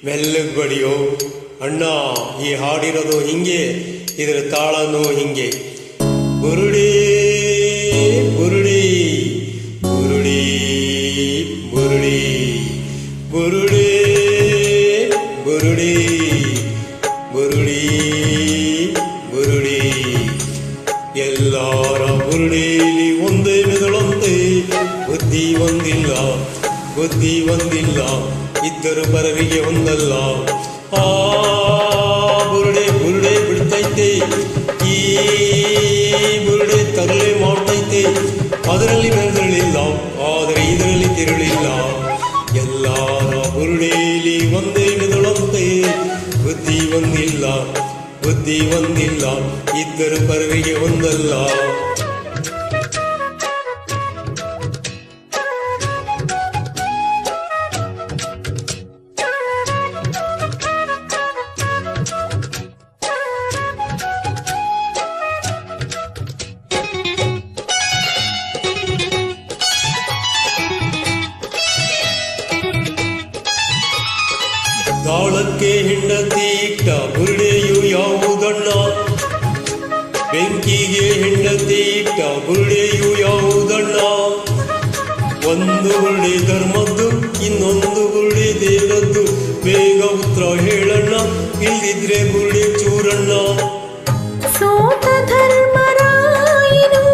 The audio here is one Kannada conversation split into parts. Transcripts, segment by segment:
ಮೆಲ್ಲಗೆ ಬಡಿಯೋ ಅಣ್ಣ, ಈ ಹಾಡಿರೋದು ಹಿಂಗೆ, ಇದರ ತಾಳನೂ ಹಿಂಗೆ. ಬುರುಡಿ ಬುರುಡಿ ಬುರುಡಿ ಬುರುಡಿ ಬುರುಡಿ ಬುರುಡಿ ಬುರುಡಿ ಬುರುಡಿ. ಎಲ್ಲಾರ ಬುರುಡೇಲಿ ಒಂದೇ ಮೆದುಳಂತೆ, ಬುದ್ಧಿ ಒಂದಿಲ್ಲ, ಬುದ್ಧಿ ಒಂದಿಲ್ಲ, ಇದ್ದರು ಪರರಿಗೆ ಒಂದಲ್ಲ. ಆ ಬುರುಡೆ ಬುರುಡೆ ಬಿಡ್ತೈತೆ, ಈ ಬುರುಡೆ ತರಲೆ ಮಾಡ್ತೈತೆ. ಅದರಲ್ಲಿ ಮೆದುಳಿಲ್ಲ, ಆದರೆ ಇದರಲ್ಲಿ ತಿರುಳಿಲ್ಲ. ಎಲ್ಲಾರ ಬುರುಡೇಲಿ ಒಂದೇ ಮೆದುಳಂತೆ, ಬುದ್ಧಿ ಒಂದಿಲ್ಲ, ಬುದ್ಧಿ ಒಂದಿಲ್ಲ, ಇದ್ದರು ಪರರಿಗೆ ಒಂದಲ್ಲ. ತಾಳಕ್ಕೆ ಹೆಂಡತಿ ಇಟ್ಟ ಬುರುಡೆಯು ಯಾವುದಣ್ಣ, ಬೆಂಕಿಗೆ ಹೆಂಡತಿ ಇಟ್ಟ ಬುರುಡೆಯು ಯಾವುದಣ್ಣ. ಒಂದು ಬುರುಡೆ ಧರ್ಮದ್ದು, ಇನ್ನೊಂದು ಬುರುಡೆ ದೇವರದ್ದು. ಬೇಗ ಉತ್ತರ ಹೇಳಣ್ಣ, ಇಲ್ಲಿದ್ರೆ ಬುರುಡೆ ಚೂರಣ್ಣ. ಸೋತ ಧರ್ಮರಾಯನು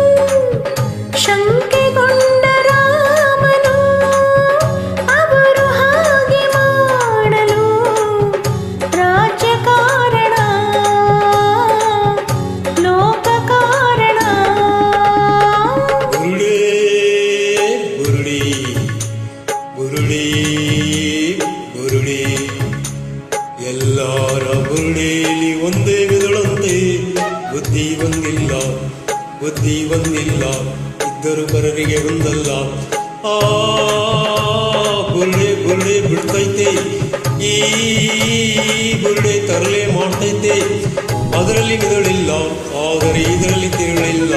ಶಂಕೆಗೊಂಡ ರಾಮನು, ಅವರು ಹಾಗೆ ಮಾಡಲು ರಾಜ್ಯಕಾರಣ ಲೋಕ ಕಾರಣ. ಬುರುಡೆ ಬುರುಡಿ ಬುರುಡಿ ಬುರುಡಿ. ಎಲ್ಲಾರ ಬುರುಡೇಲಿ ಒಂದೇ ಮೆದುಳಂತೆ, ಬುದ್ಧಿ ಒಂದಿಲ್ಲ, ಬುದ್ಧಿ ಒಂದಿಲ್ಲ, ಇದ್ದರು ಪರರಿಗೆ ಒಂದಲ್ಲ. ಆ ಬುರುಡೆ ಬುರುಡೆ ಬಿಡ್ತೈತೆ, ಈ ಬುರುಡೆ ತರಲೆ ಮಾಡ್ತೈತೆ. ಅದರಲ್ಲಿ ಮೆದುಳಿಲ್ಲ, ಆದರೆ ಇದರಲ್ಲಿ ತಿರುಳಿಲ್ಲ.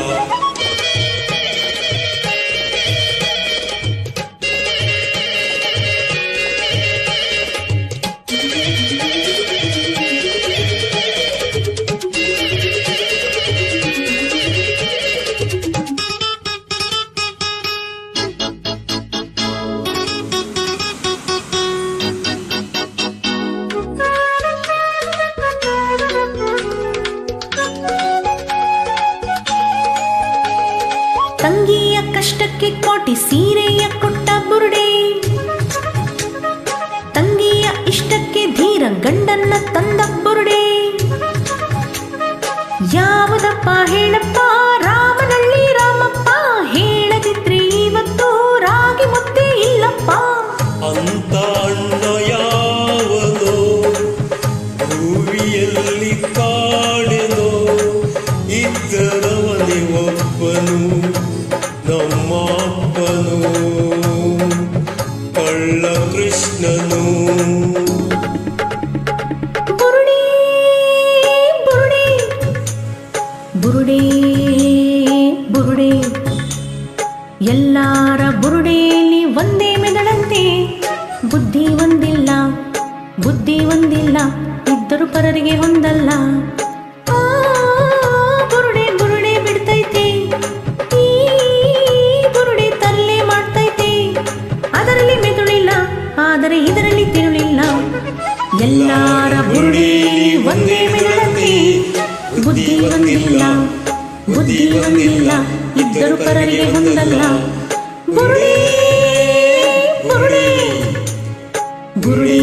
ತಂಗಿಯ ಕಷ್ಟಕ್ಕೆ ಕೋಟಿ ಸೀರೆಯ ಕೊಟ್ಟ ಬುರುಡೆ, ತಂಗಿಯ ಇಷ್ಟಕ್ಕೆ ಧೀರ ಗಂಡನ್ನ ತಂದ ಬುರುಡೆ. ಯಾವುದಪ್ಪ ಹೇಳಪ್ಪ ರಾಮನಳ್ಳಿ ರಾಮಪ್ಪ, ಹೇಳದಿದ್ರೆ ಇವತ್ತು ರಾಗಿ ಮುದ್ದೆ ಇಲ್ಲಪ್ಪ. ಅಂತ ಅಣ್ಣ ಯಾವನೋ ಭೂಮಿಯಲ್ಲಿ ಕಾಣೆನೋ, ಇದ್ದರವನೇ ಒಬ್ಬನು ನಮ್ಮ ಅಪ್ಪನು, ಕಳ್ಳ ಕೃಷ್ಣನು. ಬುರುಡೆ ಬುರುಡೆ ಬುರುಡೆ ಬುರುಡೆ. ಎಲ್ಲಾರ ಬುರುಡೇಲಿ ಒಂದೇ ಮೆದುಳಂತೆ, ಬುದ್ಧಿ ಒಂದಿಲ್ಲ, ಬುದ್ಧಿ ಒಂದಿಲ್ಲ, ಇದ್ದರು ಪರರಿಗೆ ಹೊಂದಲ್ಲ. ಆ ಬುರುಡೆ ಬುರುಡೆ ಬಿಡ್ತೈತೆ, ಈ ಬುರುಡೆ ತರಲೆ ಮಾಡ್ತೈತೆ. ಅದರಲ್ಲಿ ಮೆದುಳಿಲ್ಲ, ಆದರೆ ಇದರಲ್ಲಿ ತಿರುಳಿಲ್ಲ. ಎಲ್ಲಾರ ಬುರುಡೇಲಿ ಒಂದೇ ಮೆದುಳಂತೆ, ಬುದ್ಧಿ ಒಂದಿಲ್ಲ, ಬುದ್ಧಿ ಒಂದಿಲ್ಲ, ಇದ್ದರು ಪರರಿಗೆ ಹೊಂದಲ್ಲ. ಬುರುಡೆ ಬುರುಡೆ ಬುರುಡೆ.